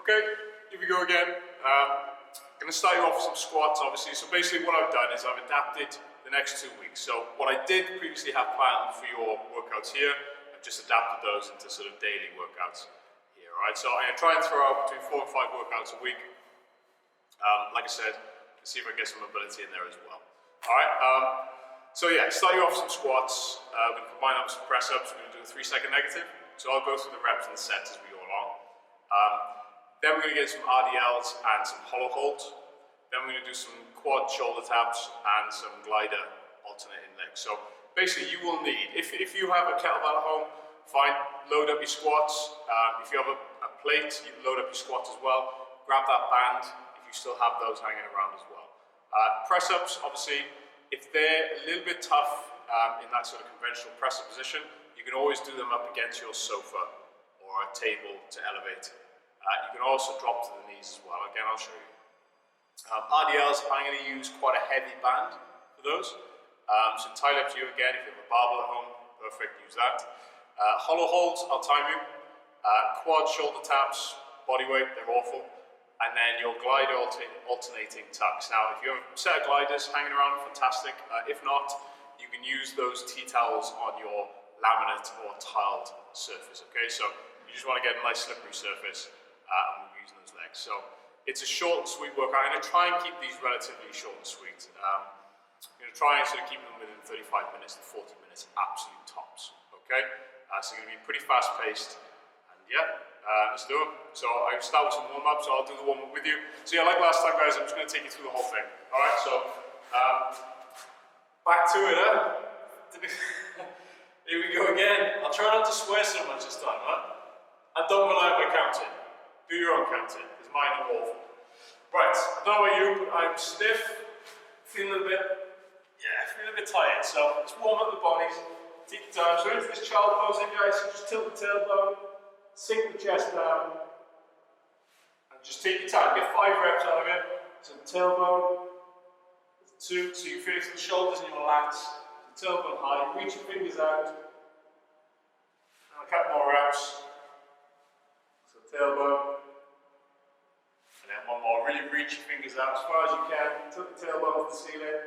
Okay, here we go again. Going to start you off with some squats, obviously. So basically what I've done is I've adapted the next 2 weeks. So what I did previously have planned for your workouts here, I've just adapted those into sort of daily workouts here, all right? So I'm going to try and throw out between 4 and 5 workouts a week. Like I said, let's see if I can get some mobility in there as well. All right, so yeah, start you off with some squats. We're going to combine that with some press-ups. We're going to do a 3-second negative. So I'll go through the reps and the sets as we go along. Then we're going to get some RDLs and some hollow holds. Then we're going to do some quad shoulder taps and some glider alternating legs. So basically you will need, if you have a kettlebell at home, fine, load up your squats. If you have a plate, you load up your squats as well. Grab that band if you still have those hanging around as well. Press-ups, obviously, if they're a little bit tough in that sort of conventional press-up position, you can always do them up against your sofa or a table to elevate. You can also drop to the knees as well. Again, I'll show you. RDLs, I'm going to use quite a heavy band for those. So entirely up to you again. If you have a barbell at home, perfect, use that. Hollow holds, I'll time you. Quad shoulder taps, body weight, they're awful. And then your glider alternating tucks. Now, if you have a set of gliders hanging around, fantastic. If not, you can use those tea towels on your laminate or tiled surface. Okay, so you just want to get a nice slippery surface. And we're using those legs. So it's a short and sweet workout. I'm going to try and keep these relatively short and sweet. I'm going to try and sort of keep them within 35 minutes to 40 minutes, absolute tops. Okay? So they're going to be pretty fast paced. And yeah, let's do them. So I start with some warm up, so I'll do the warm up with you. So yeah, like last time, guys, I'm just going to take you through the whole thing. Alright, so back to it, huh? Here we go again. I'll try not to swear so much this time, huh? And don't rely on my counting. Do your own counting, because mine are awful. Right, I don't know about you, but I'm stiff, feeling a bit tired. So let's warm up the bodies, take your time. So into this child pose here, guys, so just tilt the tailbone, sink the chest down, and just take your time. Get 5 reps out of it. So the tailbone, 2, so you feel the shoulders and your lats, the tailbone high, reach your fingers out, and a couple more reps. So tailbone. And then one more, really reach your fingers out as far as you can, tilt the tailbone to the ceiling.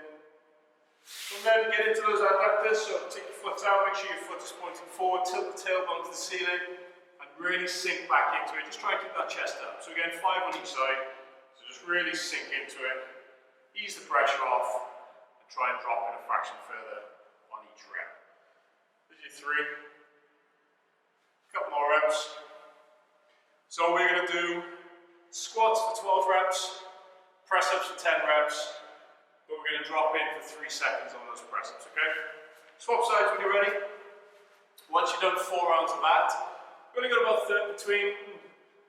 From then get into those adductors, so take your foot out, make sure your foot is pointing forward, tilt the tailbone to the ceiling, and really sink back into it. Just try and keep that chest up. So again, 5 on each side, so just really sink into it, ease the pressure off, and try and drop in a fraction further on each rep. There's your 3. A couple more reps. So we're going to do squats for 12 reps, press-ups for 10 reps, but we're going to drop in for 3 seconds on those press-ups, okay? Swap sides when you're ready. Once you've done 4 rounds of that, we're going to go about between,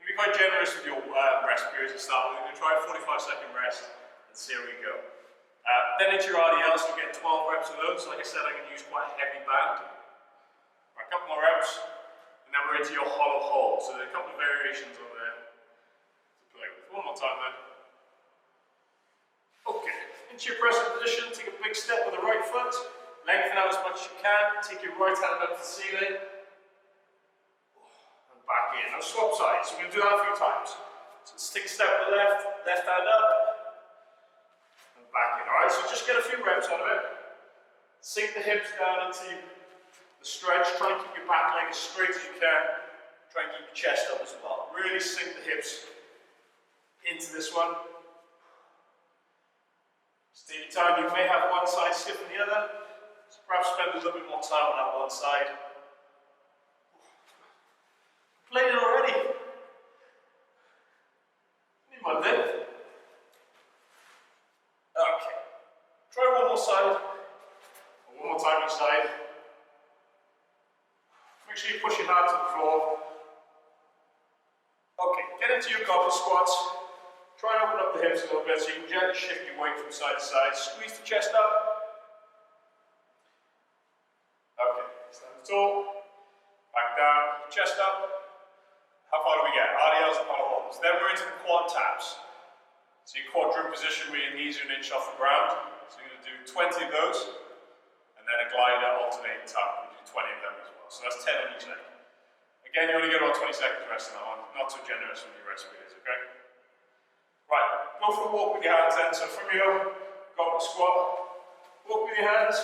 you'll be quite generous with your rest periods and stuff. We're going to try a 45-second rest and see how we go. Then into your RDLs, so we're getting 12 reps of those. Like I said, I'm going to use quite a heavy band. Right, a couple more reps, and then we're into your hollow hold. So there are a couple of variations on there. One more time then. Okay, into your press-up position, take a big step with the right foot, lengthen out as much as you can, take your right hand up to the ceiling, and back in. Now swap sides, so we're going to do that a few times. So let's take a step with the left hand up, and back in. Alright, so just get a few reps out of it. Sink the hips down into the stretch, try and keep your back leg as straight as you can, try and keep your chest up as well. Really sink the hips into this one. Just take your time. You may have one side stiff than the other, so perhaps spend a little bit more time on that one side. Complaining already. Need one then. Okay. Try one more side. One more time each side. Make sure you push your hands to the floor. Okay, get into your goblet squats. Try and open up the hips a little bit so you can gently shift your weight from side to side. Squeeze the chest up. Okay, stand tall. Back down, chest up. How far do we get? RDLs and hollow holds. Then we're into the quad taps. So your quadruped position where your knees are an inch off the ground. So you're going to do 20 of those. And then a glider alternating tuck. We do 20 of them as well. So that's 10 on each leg. Again, you only get about 20 seconds rest on that one. Not too generous with your rest periods, okay? Right, go for a walk with your hands then. So from here, go up a squat. Walk with your hands.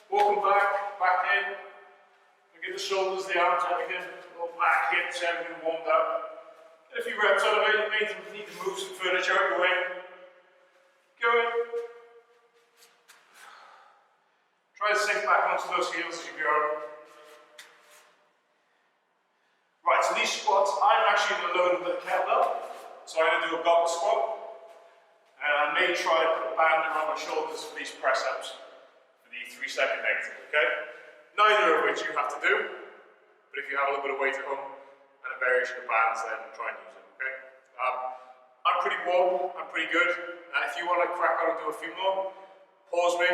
Walk them back in. And get the shoulders, the arms, everything. Little back, hips, everything warmed up. Get a few reps out of it. You may need to move some furniture out your way. Go in. Try to sink back onto those heels as you go. Right, so these squats, I'm actually going to load them with a kettlebell. So I'm going to do a goblet squat. And I may try and put a band around my shoulders for these press-ups for the 3-second negative, okay? Neither of which you have to do. But if you have a little bit of weight at home and a variation of bands, then try and use it, okay? I'm pretty warm, I'm pretty good. If you want to crack on and do a few more, pause me,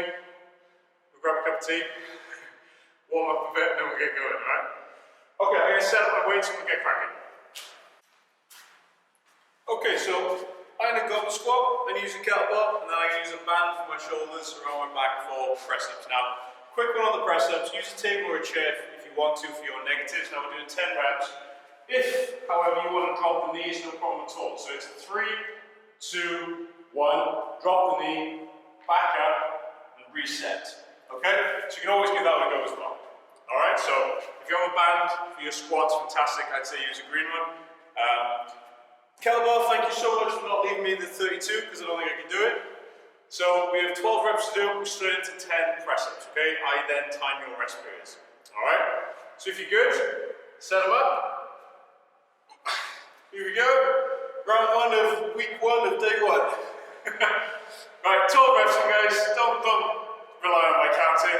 we'll grab a cup of tea, warm up a bit, and then we'll get going, alright? Okay, I'm going to set up my weights and we'll get cracking. Okay, so I'm going to goblet squat, then use a kettlebell, and then I'm going to use a band for my shoulders around my back for press-ups. Now, quick one on the press-ups, use a table or a chair if you want to for your negatives. Now we're doing 10 reps. If, however, you want to drop the knees, no problem at all. So it's 3, 2, 1, drop the knee, back up, and reset. Okay? So you can always give that one a go as well. Alright, so if you have a band for your squats, fantastic, I'd say use a green one. Kettlebell, thank you so much for not leaving me the 32, because I don't think I can do it. So we have 12 reps to do, we're straight into 10 press-ups, okay? I then time your rest periods. Alright? So if you're good, set them up. Here we go. Round 1 of week 1 of day 1. Right, 12 reps in, guys. Don't rely on my counting.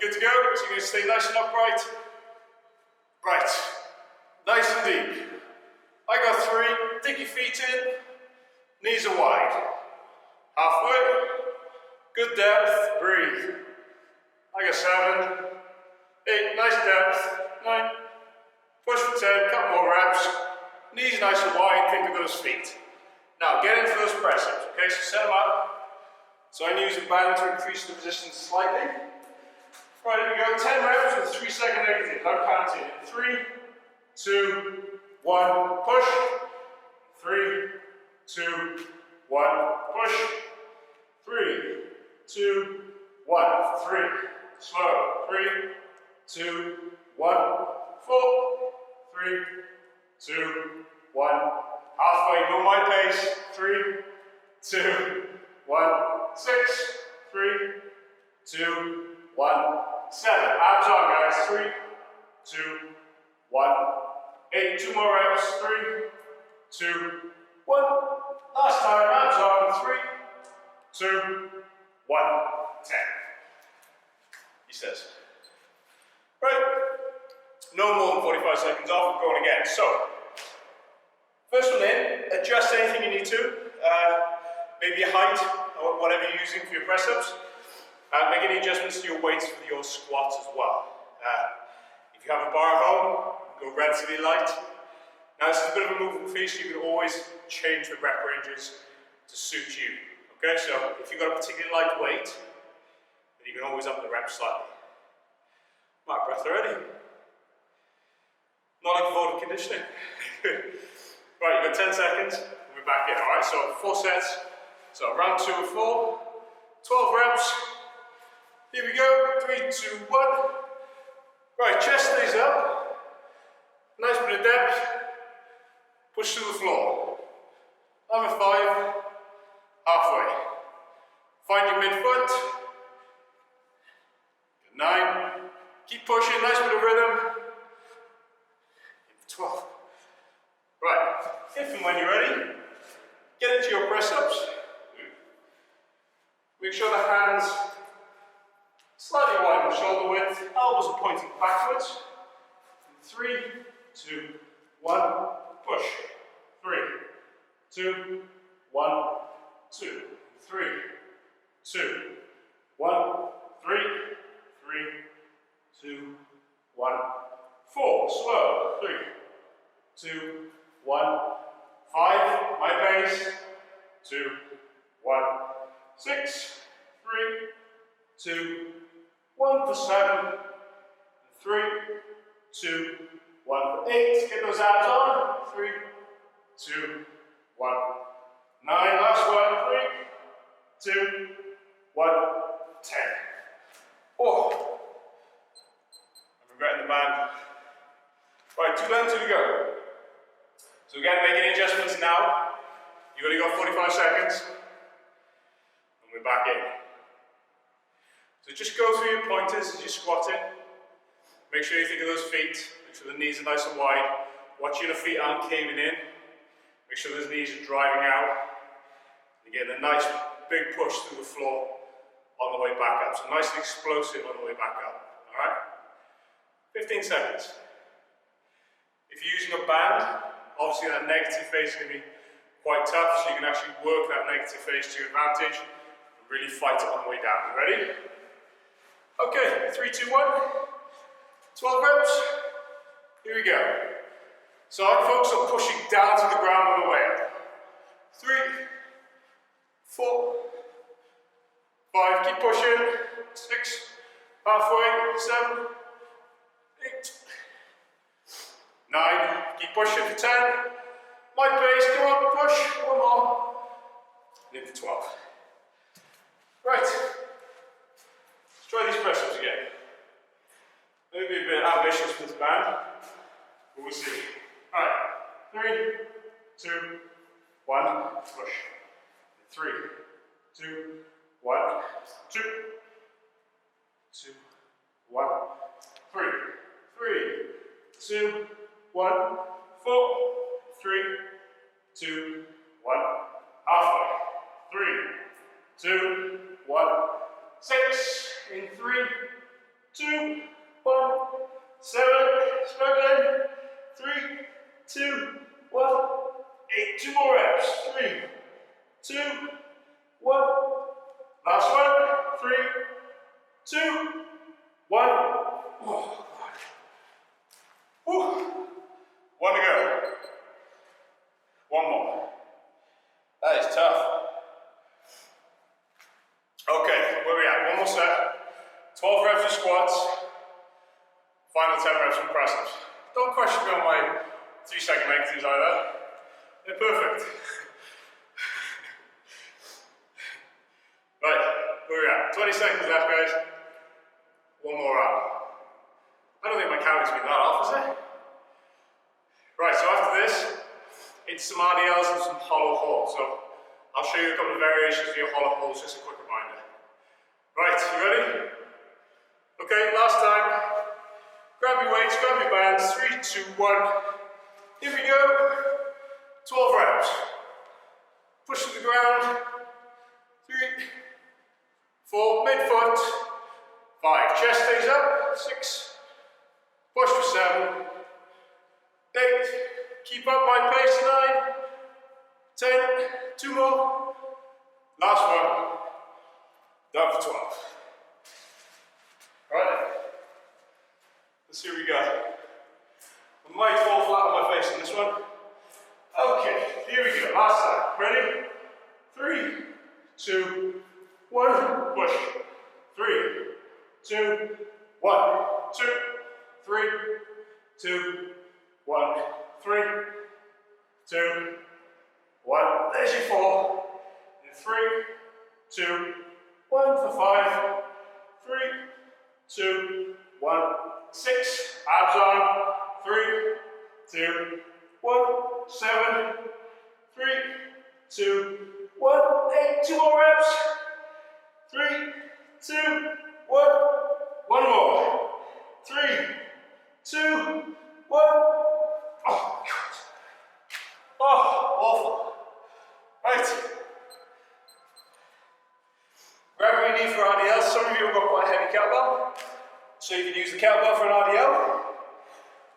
You're good to go? So you're going to stay nice and upright. Right. Nice and deep. I got 3. Dig your feet in. Knees are wide. Halfway. Good depth. Breathe. I got 7. 8. Nice depth. 9. Push for 10. Couple more reps. Knees nice and wide. Think of those feet. Now get into those press-ups. Okay, so set them up. So I'm going to use a band to increase the resistance slightly. Right, here we go. 10 reps with a 3-second negative. I'm counting. 3, 2, 1. Push. 3, 2, 1. Push. 3, 2, 1. 3. Slow. 3, 2, 1. 4, 3, 2, 1. Halfway. Go my pace. 3, 2, 1. 6, 3, 2, 1. 7. Abs on, guys. 3, 2, 1. 8. 2 more reps. 3, 2, 1. Last time. Abs on. 3, 2, 1. 10. He says. Right. No more than 45 seconds off. We're going again. So, first one in. Adjust anything you need to. Maybe your height or whatever you're using for your press-ups. Make any adjustments to your weights for your squats as well. If you have a bar at home, go relatively light. Now this is a bit of a movable feast, you can always change the rep ranges to suit you. Okay, so if you've got a particularly light weight, then you can always up the reps slightly. Right, breath already. Not like forward conditioning. Right, you've got 10 seconds, and we're back in. Alright, so 4 sets. So round 2 of 4, 12 reps. Here we go, 3, 2, 1. Right, chest stays up. Nice bit of depth. Push to the floor. I'm at 5. Halfway. Find your midfoot. 9. Keep pushing, nice bit of rhythm. 12. Right, if and when you're ready, get into your press-ups. Make sure the hands slightly wide of shoulder width, elbows are pointing backwards. 3, 2, 1, push. 3, 2, 1, 2, 3, 2, 1, 3, 3, 2, 1, 4. Slow. 3, 2, 1, 5. My pace. 2, 1, 6, 3, 2, 1 for 7, 3, 2, 1 for 8. Get those abs on. 3, 2, 1. 9. Last one. 3, 2, 1. 10. Oh, I'm regretting the band. Right, 2 down, 2 to go. So again, make any adjustments now. You've only got 45 seconds. And we're back in. So just go through your pointers as you're squatting. Make sure you think of those feet. Make sure the knees are nice and wide. Watch your feet aren't caving in. Make sure those knees are driving out. You're getting a nice big push through the floor on the way back up. So nice and explosive on the way back up. Alright? 15 seconds. If you're using a band, obviously that negative phase is going to be quite tough, so you can actually work that negative phase to your advantage and really fight it on the way down. Ready? Okay, 3, 2, 1. 12 reps. Here we go. So I focus on pushing down to the ground on the way up. 3, 4, 5, keep pushing. 6, halfway, 7, 8, 9, keep pushing for 10. My pace, come on, push, 1 more. And for 12. Right, let's try these press ups again. Maybe a bit ambitious with this band, but we'll see. Alright, 3, 2, 1, push. 3, 2, 1, 2, 2, 1, 3, 3, 2, 1, 4, 3, 2, 1, halfway. 3, 2, 1, 6, in 3, 2, 1, 7, struggling. 3, 2, 1, 8. 2 more reps. 3, 2, 1. Last one. 3, 2, 1. Oh, God. 1 to go. 1 more. That is tough. Okay, where we at? 1 more set. 12 reps of squats. Final 10 reps of press ups. Don't question me on my 3-second negatives either. They're perfect. Right, where we at? 20 seconds left, guys. 1 more round. I don't think my calories been that off, is it? Right, so after this, it's some RDLs and some hollow holds. So I'll show you a couple of variations of your hollow holds, just a quick reminder. Right, you ready? Okay, last time. Grab your weights, grab your bands. 3, 2, 1. Here we go. 12 reps. Push to the ground. 3, 4, midfoot. 5, chest stays up. 6, push for 7. 8, keep up my pace. 9, 10, 2 more. Last one. Done for 12. Right. Let's see what we got. I might fall flat on my face on this one. Okay, here we go. Last time. Ready? 3, 2, 1. Push. 3, 2, 1. 2, 3, 2, 1. 3, 2, 1. There's your 4. And 3, 2, 1 for 5. 3, 2, 1. 6. Abs on. 3, 2, 1. 7. 3, 2, 1. 8. 2 more reps. 3, 2, 1. 1 more. 3, 2, 1. Oh, God. Oh, awful. Right. Grab what you need for RDL. Some of you have got quite a heavy kettlebell, so you can use the kettlebell for an RDL.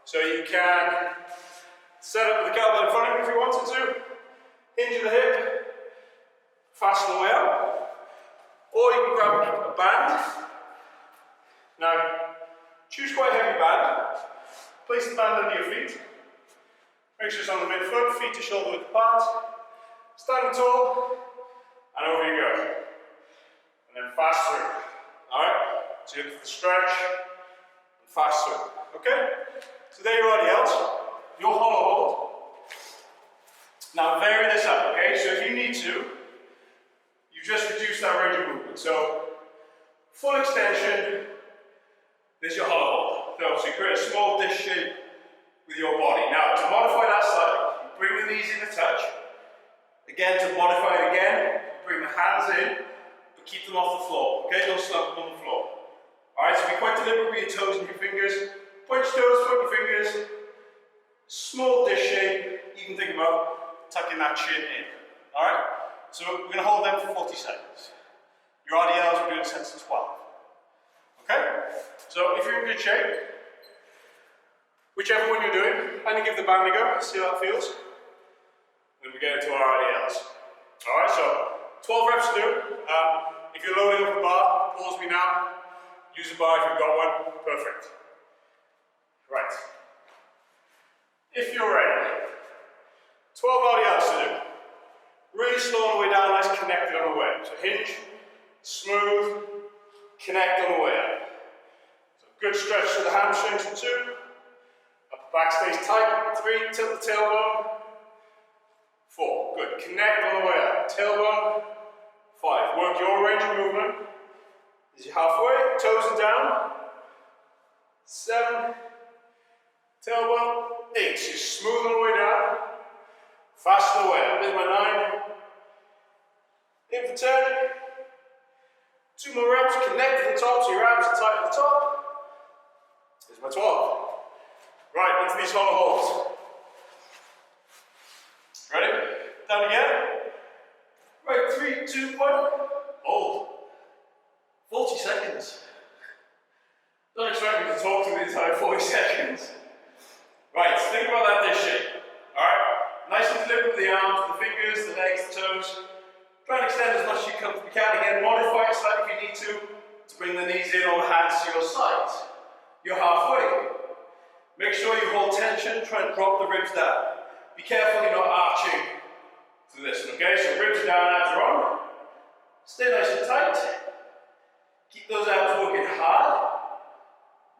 So you can set up with the kettlebell in front of you if you wanted to, hinge the hip, fasten the way up, or you can grab a band. Now, choose quite a heavy band. Place the band under your feet. Make sure it's on the midfoot, feet to shoulder width apart. Stand tall, and over you go. And then fast through. Alright? So you look for the stretch, and fast through. Okay? So there you are, RDLs, your hollow hold. Now vary this up, okay? So if you need to, you just reduce that range of movement. So full extension, there's your hollow hold. So you create a small disc shape with your body. Now to modify that slightly, you bring the knees in to touch. Again, to modify it again, you bring the hands in, but keep them off the floor, okay? Don't slump them on the floor. Alright, so be quite deliberate with your toes and your fingers. Point your toes, point your fingers. Small disc shape. You can think about tucking that chin in. Alright? So we're going to hold them for 40 seconds. Your RDLs, we're doing sets of 12. Okay? So if you're in good shape, whichever one you're doing, and you give the band a go, see how that feels. Then we get into our RDLs. Alright, so 12 reps to do. If you're loading up a bar, pause me now. Use a bar if you've got one. Perfect. Right. If you're ready, 12 RDLs to do. Really slow on the way down, nice connected on the way. So hinge, smooth, connect on the way up. So good stretch through the hamstrings for 2. Upper back stays tight, 3, tilt the tailbone. 4, good, connect on the way up. Tailbone, 5, work your range of movement. As you're halfway, toes are down. 7, tailbone, 8, so you're smooth on the way down. Fast on the way up, there's my 9. In for 10. 2 more reps, connect to the top so your abs are tight at the top. There's my 12. Right, into these hollow holds. Ready? Down again. Right, 3, 2, 1. Hold. 40 seconds. Don't expect me to talk to the entire 40 seconds. Right, think about that disc shape. Alright, nice and deliberate with the arms, the fingers, the legs, the toes. Try and extend as much as you can. Again, modify it slightly if you need to bring the knees in or the hands to your sides. You're halfway. Make sure you hold tension, try and drop the ribs down. Be careful you're not arching to this one, okay? So ribs are down, abs are on. Stay nice and tight. Keep those abs working hard.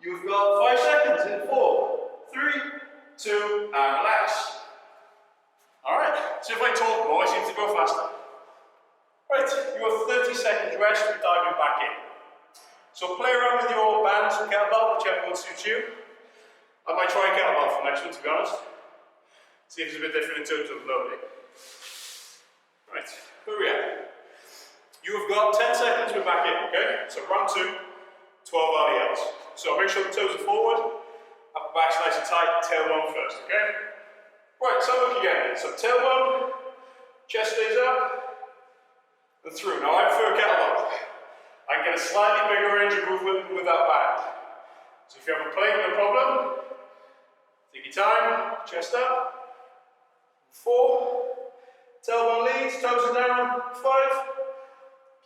You've got 5 seconds in 4, 3, 2, and relax. Alright, so if I talk more, I seem to go faster. Right, you have 30 seconds rest, we're diving back in. So play around with your bands and kettlebell, whichever one suits you. I might try kettlebell for next one, to be honest. See if it's a bit different in terms of loading. Right, where are we at? You have got 10 seconds, we're back in, okay? So round 2, 12 RDLs. So make sure the toes are forward, upper back's nice and tight, tailbone first, okay? Right, so look again. So tailbone, chest stays up, and through. Now I prefer kettlebell. I can get a slightly bigger range of movement with that band. So if you have a plate, no problem. Take your time, chest up. 4, tailbone leads, toes are down. 5,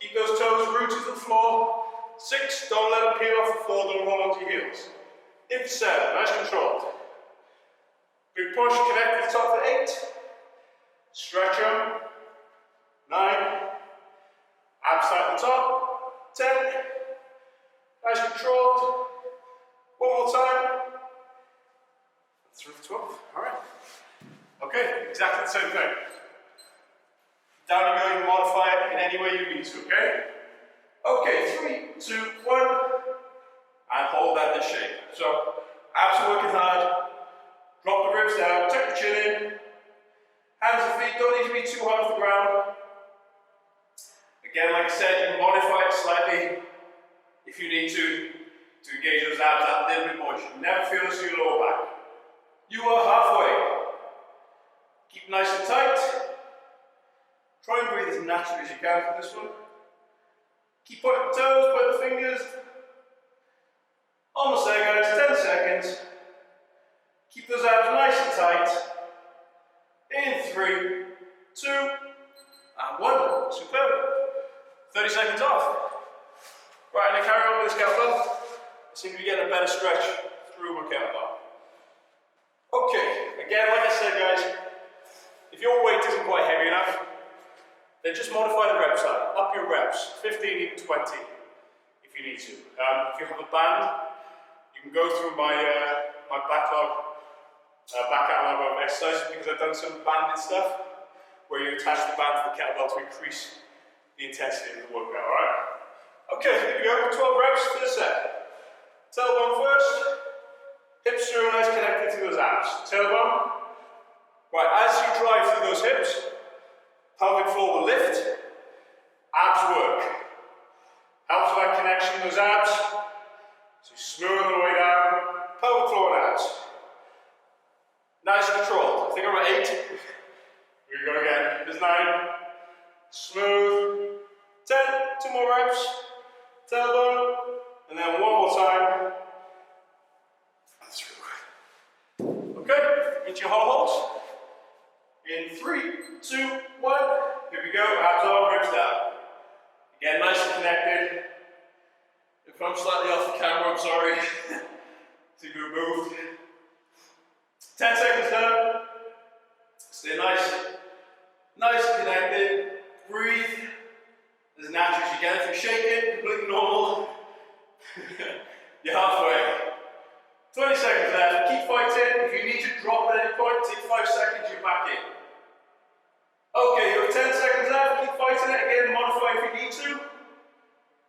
keep those toes rooted to the floor. 6, don't let them peel off the floor, don't roll onto your heels. In for 7, nice controlled. Big push, connect to the top for 8. Stretch them. 9. Abs tight at the top. 10. Nice controlled. One more time. Through for 12. Alright. Okay, exactly the same thing. Down you go, you modify it in any way you need to, okay? Okay, 3, 2, 1. And hold that this shape. So, abs are working hard. Drop the ribs down, tuck the chin in. Hands and feet don't need to be too hard off the ground. Again, like I said, you can modify it slightly if you need to engage those abs that little bit more. You should never feel this in your lower back. You are halfway. Keep nice and tight. Try and breathe as naturally as you can for this one. Keep pointing the toes, point the fingers. Almost there, guys. 10 seconds. Keep those abs nice and tight. In 3, 2, and 1. Superb. 30 seconds off. Right, I'm going to carry on with this kettlebell. I seem to be getting a better stretch through my kettlebell. Okay, again, like I said, guys, if your weight isn't quite heavy enough, then just modify the reps up. Up your reps, 15, even 20, if you need to. If you have a band, you can go through my my back catalog of exercises because I've done some banded stuff where you attach the band to the kettlebell to increase the intensity of the workout, alright? Okay, here we go, 12 reps for the set. Tailbone first, hips through and nice connected to those abs. Tailbone. Right, as you drive through those hips, pelvic floor will lift, abs work. Helps with that connection, those abs. So smooth on the way down, pelvic floor and abs. Nice controlled. I think I'm at 8. Here we go again. There's 9. Smooth. 10. 2 more reps. Tailbone. And then one more time. And through. Okay. Into your whole holds. In 3, 2, 1. Here we go. Abs on, ribs down. Again, nice and connected. If I'm slightly off the camera, I'm sorry. To be removed. 10 seconds down. Stay nice and connected. Breathe as natural as you can. If you're shaking, completely normal. You're halfway. 20 seconds left. Keep fighting. If you need to drop at any point, take 5 seconds, you're back in. Okay, you have 10 seconds left. Keep fighting it. Again, modify if you need to.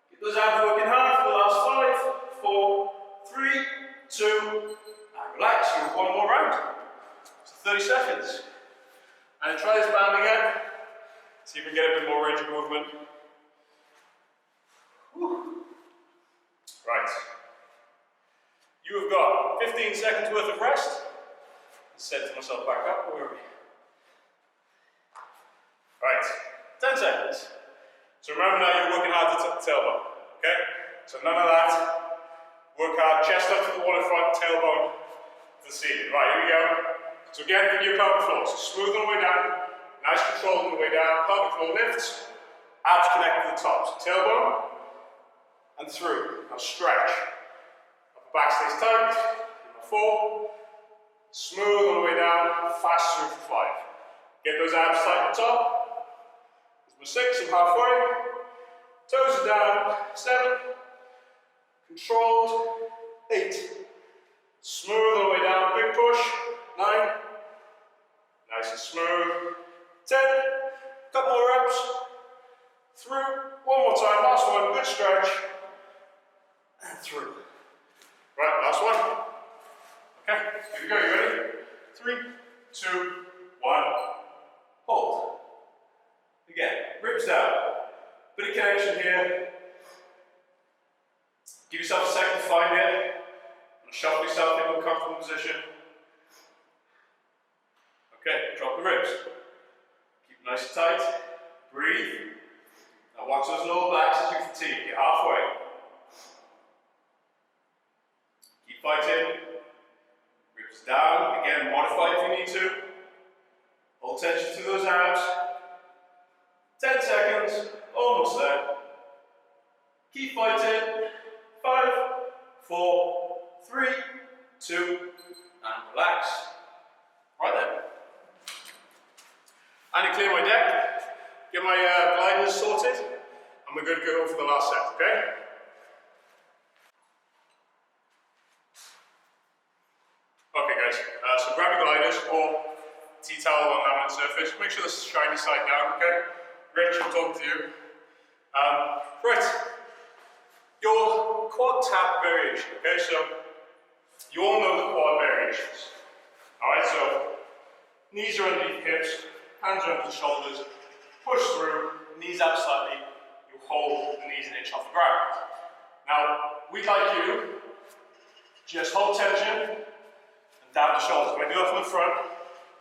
Get those abs working hard for the last 5, 4, 3, 2, and relax. You have one more round. So 30 seconds. And then try this band again. See if we can get a bit more range of movement. Whew. Right. You have got 15 seconds worth of rest. I said to myself back up. Where are we? Right. 10 seconds. So remember now you're working hard to the tailbone. Okay? So none of that. Work hard, chest up to the wall in front, tailbone to the ceiling. Right, here we go. So again, from your pelvic floor. So smooth on the way down, nice control on the way down, pelvic floor lifts, abs connect to the top. So tailbone, and through. Now stretch. Upper back stays tight. 4. Smooth on the way down, fast through for 5. Get those abs tight at the top. Number 6, I'm halfway. Toes are down. 7. Controlled. 8. Smooth all the way down. Big push. 9. Nice and smooth. 10. Couple more reps. Through. One more time. Last one. Good stretch. And through. Right, last one. Okay, here we go. You ready? 3, 2, 1. Hold. Again, ribs down. Bit of connection here. Give yourself a second to find it. And shuffle yourself into a comfortable position. Okay, drop the ribs. Keep it nice and tight. Breathe. Now watch those lower backs as you fatigue. You're halfway. Keep fighting. Ribs down. Again, modify if you need to. Hold tension to those abs. 10 seconds. Almost there. Keep fighting. 5, 4, 3, 2, and relax. Right then. I need to clear my deck, get my gliders sorted, and we're good to go for the last set, okay? Okay guys, so grab your gliders or tea towel on laminate surface. Make sure the shiny side down, okay? Rich, I'm talking to you. Right. Your quad tap variation, okay? So, you all know the quad variations. Alright, so, knees are underneath hips, hands are under the shoulders, push through, knees up slightly, you hold the knees an inch off the ground. Now, we'd like you just hold tension and down the shoulders. We're going to do that from the front,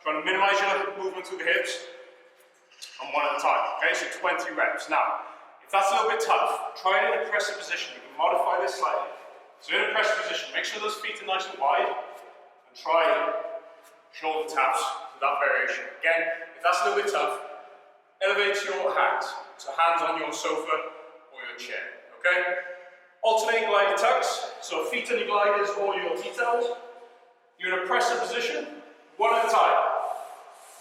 trying to minimize your movement through the hips, and one at a time, okay? So 20 reps. Now, if that's a little bit tough, try it in a pressing position. You can modify this slightly. So in a pressing position, make sure those feet are nice and wide, and try shoulder taps with that variation. Again, if that's a little bit tough, elevate your hands. So hands on your sofa or your chair, okay? Alternating glider tucks, so feet on your gliders or your tea towels. You're in a pressing position, one at a time.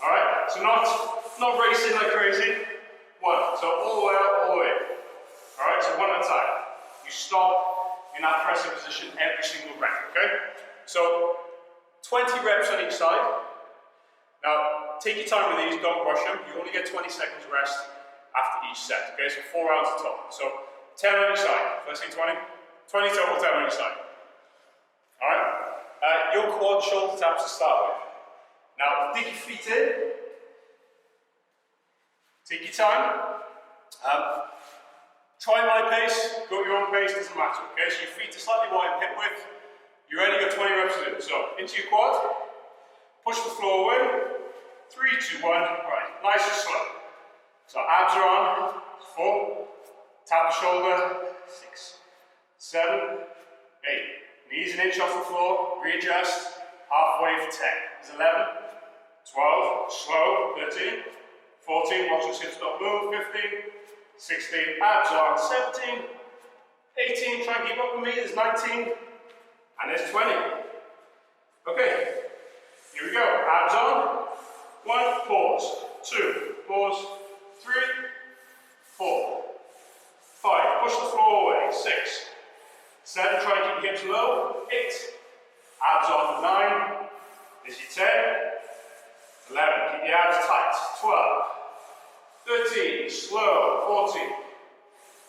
All right, so not racing like crazy. 1, so all the way up, all the way. All right, so one at a time. You stop in that pressing position every single rep, okay? so 20 reps on each side. Now, take your time with these, don't rush them. You only get 20 seconds rest after each set, okay? So 4 rounds in total. So 10 on each side. First thing 20? 20 total, 10 on each side. All right? Your quad shoulder taps to start with. Now, dig your feet in. Take your time. Try my pace, go at your own pace, doesn't matter, okay? So your feet are slightly wide, hip width. You ready? Got 20 reps to do. So, into your quad. Push the floor away. 3, 2, 1. Right, nice and slow. So abs are on. 4. Tap the shoulder. 6, 7, 8. Knees an inch off the floor. Readjust. Halfway for 10. There's 11, 12. Slow. 13, 14. Watch your hips not move. 15, 16. Abs on. 17, 18. Try and keep up with me. There's 19. And there's 20. Okay. Here we go. Abs on. 1, pause. 2, pause. 3, 4, 5. Push the floor away. 6, 7. Try and keep your hips low. 8. Abs on. 9. This is your 10. 11. Keep the abs tight. 12. 13. Slow. 14.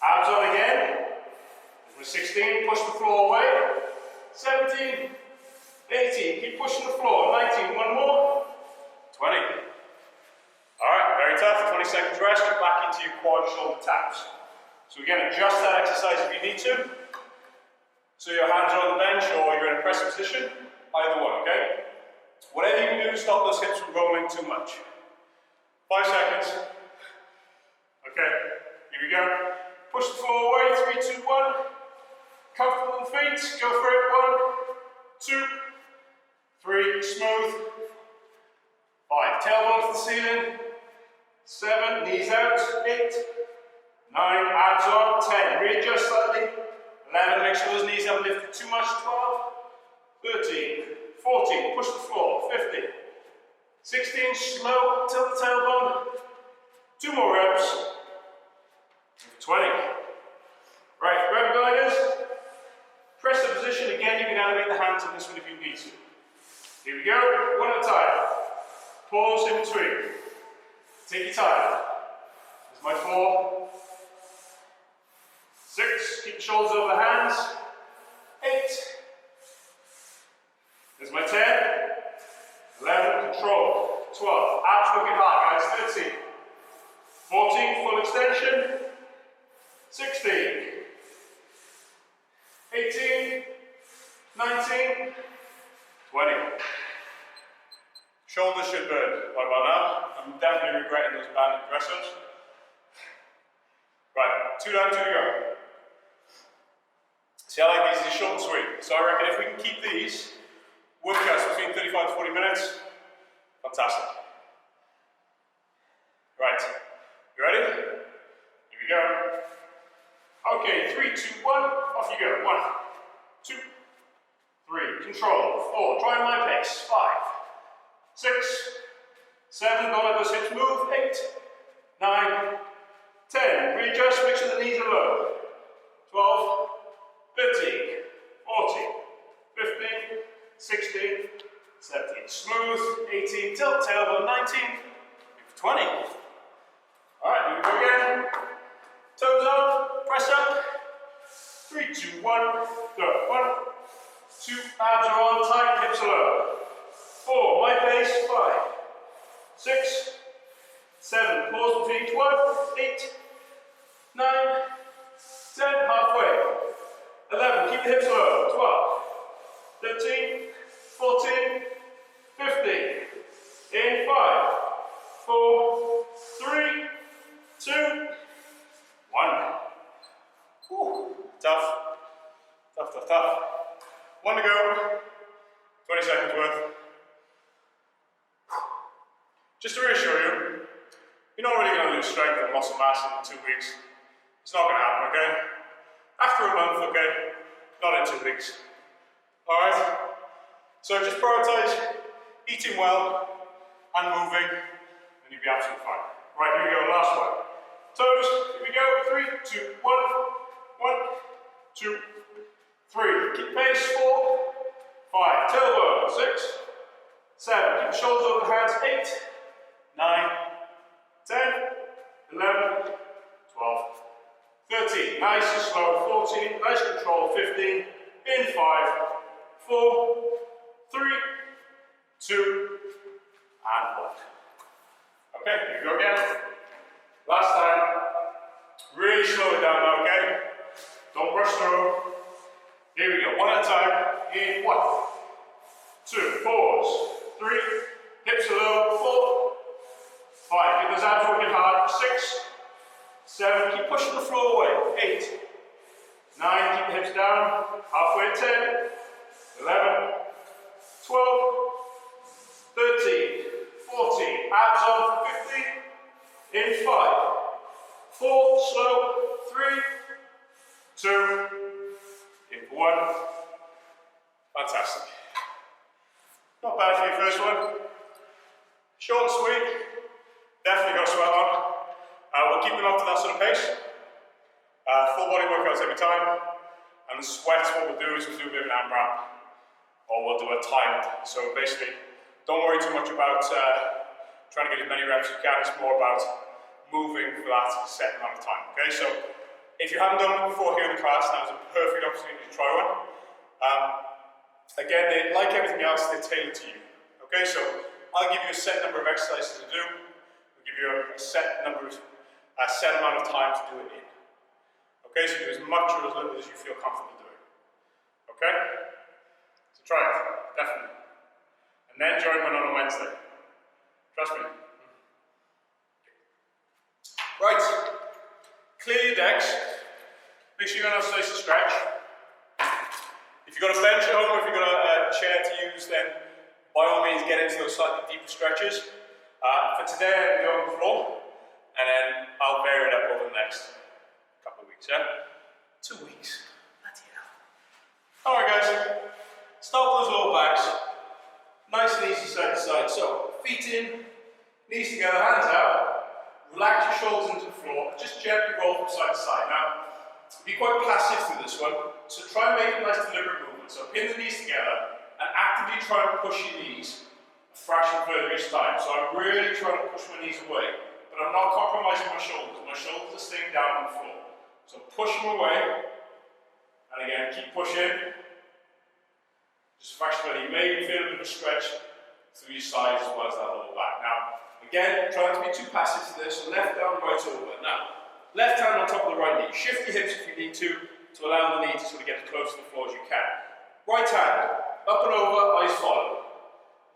Abs on again. This was 16. Push the floor away. 17. 18, keep pushing the floor. 19, one more. 20. Alright, very tough. 20 seconds rest, get back into your quad shoulder taps. So again, adjust that exercise if you need to. So your hands are on the bench or you're in a press position. Either one, okay? Whatever you can do to stop those hips from rolling too much. 5 seconds. Okay, here we go. Push the floor away. 3, 2, 1. Comfortable feet. Go for it. 1, 2, 3, smooth. 5, tailbone to the ceiling. 7, knees out. 8, 9, abs on. 10, readjust slightly. 11, make sure those knees haven't lifted too much. 12, 13, 14, push the floor. 15, 16, slow, tilt the tailbone. 2 more reps. 20. Right, grab gliders. Press the position again. You can animate the hands on this one if you need to. Here we go, one at a time. Pause in between. Take your time. There's my 4. 6, keep the shoulders over the hands. 8. There's my 10. 11, control. 12, abs working hard, guys. 13. 14, full extension. 16. 18. 19. 20. Shoulders should burn right about now. I'm definitely regretting those banded press-ups. Right, 2 down, 2 to go. See, I like these, they're short and sweet. So I reckon if we can keep these workouts between 35 to 40 minutes, fantastic. Right, you ready? Here we go. Okay, 3, 2, 1, off you go. 1, 2, 3, control. 4, try my pace. 5, 6, 7, don't let those hips move. 8, 9, 10, readjust, make sure the knees are low. 12, 13, 14, 15, 16, 17, smooth. 18, tilt tailbone. 19, 20. Alright, here we go again. Toes up, press up. 3, 2, 1, go. 1, 2, abs are on, tight, hips are low. 4, my pace. 5, 6, 7, pause between 12, 8, 9, 10, halfway. 11, keep the hips low. 12, 13, 14, 15. In 5, 4, 3, 2, 1. Whew. Tough. Tough, tough, tough. 1 to go. 20 seconds worth. Just to reassure you, you're not really going to lose strength and muscle mass in 2 weeks. It's not going to happen, okay? After a month, okay? Not in 2 weeks. Alright? So just prioritize eating well and moving, and you'll be absolutely fine. Right, here we go, last one. Toes, here we go. 3, 2, 1. 1, 2, 3. Keep pace. 4, 5, tailbone, 6, 7, keep the shoulders over the hands, 8, 9, 10, 11, 12, 13, nice and slow, 14, nice control, 15, in 5, 4, 3, 2, and 1. Okay, here we go again. Last time, really slow it down now, okay? Don't rush through. Here we go, one at a time. In 1, 2, pause, 3, hips are low, 4, 5, get those abs working hard, 6, 7, keep pushing the floor away, 8, 9, keep the hips down, halfway, 10, 11, 12, 13, 14, abs on, 15, in 5, 4, slow, 3, 2, in 1, fantastic. Not bad for your first one. Short and sweet, definitely got sweat on. We'll keep it up to that sort of pace. Full body workouts every time. And the sweat, what we'll do is we'll do a bit of an AMRAP, or we'll do a timed. So basically, don't worry too much about trying to get as many reps as you can. It's more about moving for that set amount of time. Okay, so if you haven't done it before here in the class, that was a perfect opportunity to try one. Again, like everything else, they're tailored to you. Okay, so I'll give you a set number of exercises to do. We'll give you a set amount of time to do it in. Okay, so do as much or as little as you feel comfortable doing. Okay? So try it, definitely. And then join one on a Wednesday. Trust me. Right, clear your decks. Make sure you're going to have space to stretch. If you've got a bench at home, or if you've got a chair to use, then by all means get into those slightly deeper stretches. For today, I'm going to go on the floor, and then I'll vary it up over the next couple of weeks, yeah? 2 weeks. Bloody hell. Alright guys, start with those lower backs. Nice and easy side to side. So, feet in, knees together, hands out. Relax your shoulders into the floor, just gently roll from side to side. Now, be quite passive through this one, so try and make a nice deliberate movement. So pin the knees together and actively try and push your knees a fraction further each time. So I'm really trying to push my knees away, but I'm not compromising my shoulders. My shoulders are staying down on the floor. So push them away, and again, keep pushing. Just fraction further. You may feel a bit of a stretch through your sides as well as that lower back. Now, again, try not to be too passive to this. So left down, right over. Now, left hand on top of the right knee. Shift your hips if you need to allow the knee to sort of get as close to the floor as you can. Right hand, up and over, eyes follow.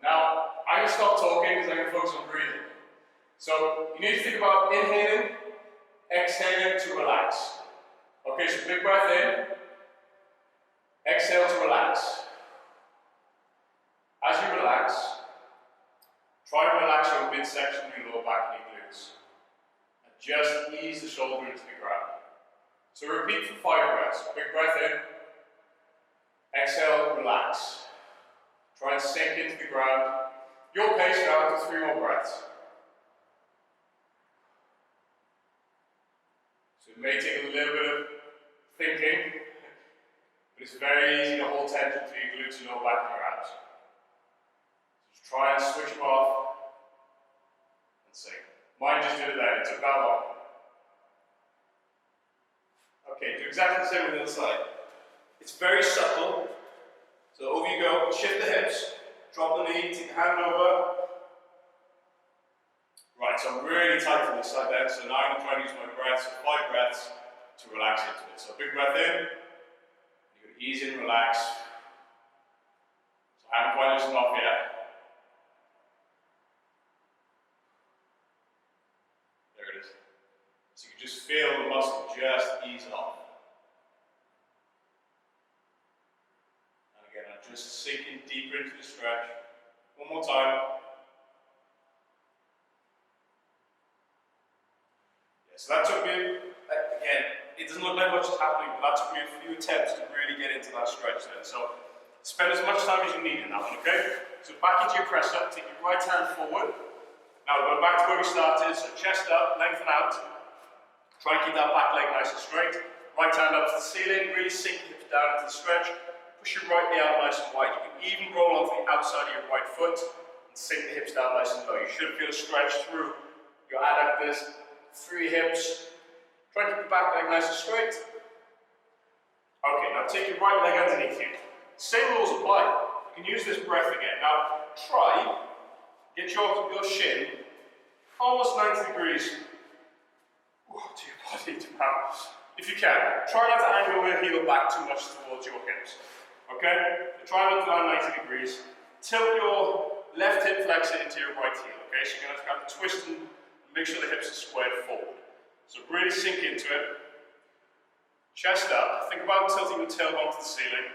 Now, I'm going to stop talking because I'm going to focus on breathing. So, you need to think about inhaling, exhaling to relax. Okay, so big breath in, exhale to relax. As you relax, try and relax your midsection of your lower back knee glutes. Just ease the shoulder into the ground. So repeat for 5 breaths. Big breath in. Exhale, relax. Try and sink into the ground. Your pace now to 3 more breaths. So it may take a little bit of thinking, but it's very easy to hold tension to your glutes and lower back and your abs. Just try and switch them off and sink. Mine just did it there, it took that long. Okay, do exactly the same with the other side. It's very subtle. So over you go, shift the hips, drop the knee, take the hand over. Right, so I'm really tight from this side then, so now I'm trying to use my breath, so 5 breaths to relax into it. So big breath in, you can ease in, relax. So I haven't quite loosened off yet. So you can just feel the muscle just ease off. And again, I'm just sinking deeper into the stretch. One more time. Yeah, so that took me, again, it doesn't look like much is happening, but that took me a few attempts to really get into that stretch then. So spend as much time as you need in that one, okay? So back into your press up, take your right hand forward. Now we're going back to where we started, so chest up, lengthen out. Try and keep that back leg nice and straight. Right hand up to the ceiling, really sink your hips down into the stretch. push your right knee out nice and wide. You can even roll onto the outside of your right foot and sink the hips down nice and low. You should feel a stretch through your adductors, through your hips. Try and keep your back leg nice and straight. Okay, now take your right leg underneath you. Same rules apply. You can use this breath again. Now try, get your shin almost 90 degrees to your body. If you can, try not to angle your heel back too much towards your hips. Okay? Try not to land 90 degrees. Tilt your left hip flexor into your right heel. Okay? So you're going to have to twist and make sure the hips are squared forward. So really sink into it. Chest up. Think about tilting your tailbone to the ceiling.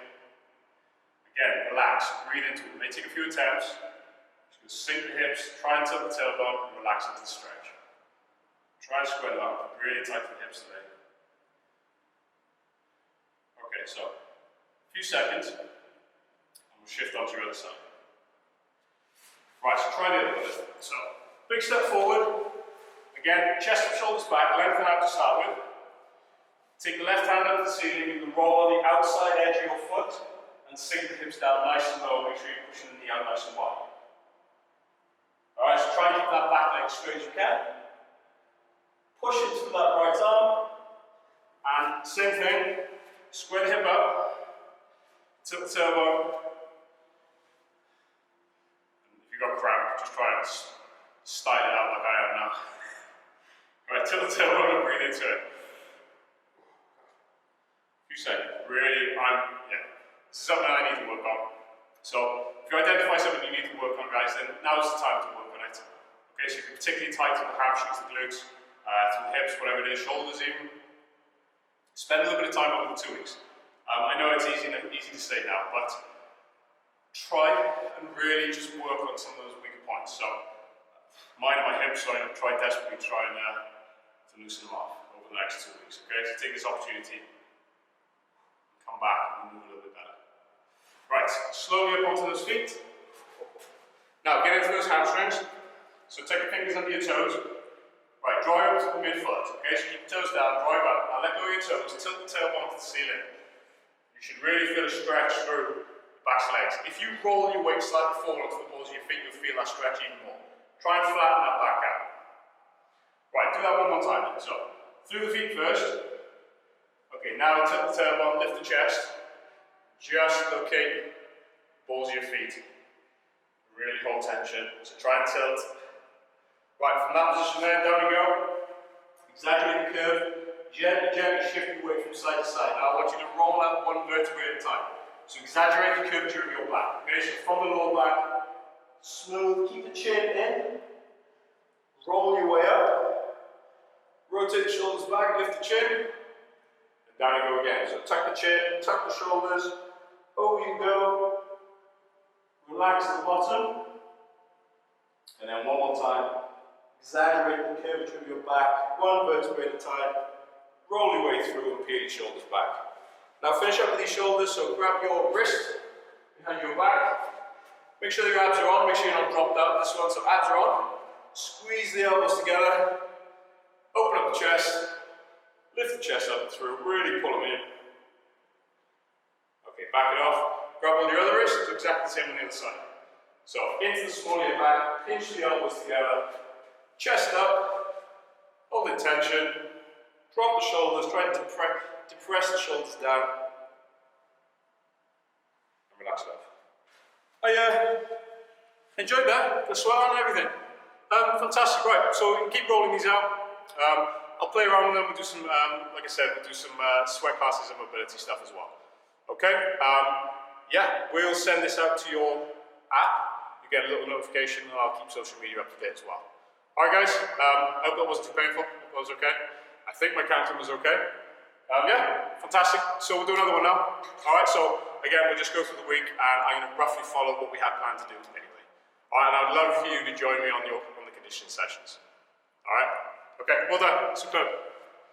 Again, relax. Breathe into it. It may take a few attempts. Just sink the hips. Try and tilt the tailbone and relax into the stretch. Try and square them up. Really tighten the hips today. Okay, so a few seconds, and we'll shift onto your other side. Right, so try the other one. So, big step forward. Again, chest and shoulders back, lengthen out to start with. Take the left hand up to the ceiling, you can roll on the outside edge of your foot and sink the hips down nice and low. Make sure you're pushing the knee out nice and wide. Alright, so try and keep that back leg straight as you can. Push into that right arm, and same thing. Square the hip up, tilt the tailbone. If you've got cramp, just try and style it out like I am now. Right, tilt the tailbone and breathe into it. A few seconds. Really, this is something I need to work on. So, if you identify something you need to work on, guys, then now is the time to work on it. Okay, so you can particularly tighten the hamstrings, the glutes, through the hips, whatever it is, shoulders even. Spend a little bit of time over the 2 weeks. I know it's easy to say now, but try and really just work on some of those weaker points. So, mine are my hips, so I'm try desperately trying to loosen them off over the next 2 weeks. Okay, so take this opportunity, come back and move a little bit better. Right, slowly up onto those feet. Now get into those hamstrings. So take your fingers under your toes. Right, draw up to the midfoot. Okay, so keep your toes down, drive up. Now let go of your toes, tilt the tailbone to the ceiling. You should really feel a stretch through the back legs. If you roll your weight slightly forward onto the balls of your feet, you'll feel that stretch even more. Try and flatten that back out. Right, do that one more time then. So, through the feet first. Okay, now tilt the tailbone, lift the chest. Just locate the balls of your feet. Really hold tension. So try and tilt. Right, from that position there, down you go. Exaggerate the curve. Gently shift your weight from side to side. Now I want you to roll out one vertebrae at a time. So exaggerate the curvature of your back. Okay, so from the lower back, smooth, keep the chin in. Roll your way up. Rotate the shoulders back, lift the chin. And down you go again. So tuck the chin, tuck the shoulders. Over you go. Relax at the bottom. And then one more time. Exaggerate the curvature of your back, one vertebrae at a time. Roll your way through and peel your shoulders back. Now finish up with these shoulders, so grab your wrist behind your back. Make sure your abs are on, make sure you're not dropped out this one, so abs are on. Squeeze the elbows together. Open up the chest. Lift the chest up and through, really pull them in. Okay, back it off. Grab on your other wrist, do exactly the same on the other side. So, into the small of your back, pinch the elbows together, chest up, hold in tension, drop the shoulders, try to depress the shoulders down, and relax it off. I enjoyed that, the sweat and everything. Fantastic, right, so we can keep rolling these out. I'll play around with them, we'll do some, like I said, we'll do some sweat classes and mobility stuff as well. Okay, yeah, we'll send this out to your app. You get a little notification, and I'll keep social media up to date as well. All right, guys. I hope that wasn't too painful. Hope that was okay. I think my counting was okay. Yeah, fantastic. So we'll do another one now. All right. So again, we'll just go through the week, and I'm going to roughly follow what we had planned to do anyway. All right. And I'd love for you to join me on the conditioning sessions. All right. Okay. Well done. Superb.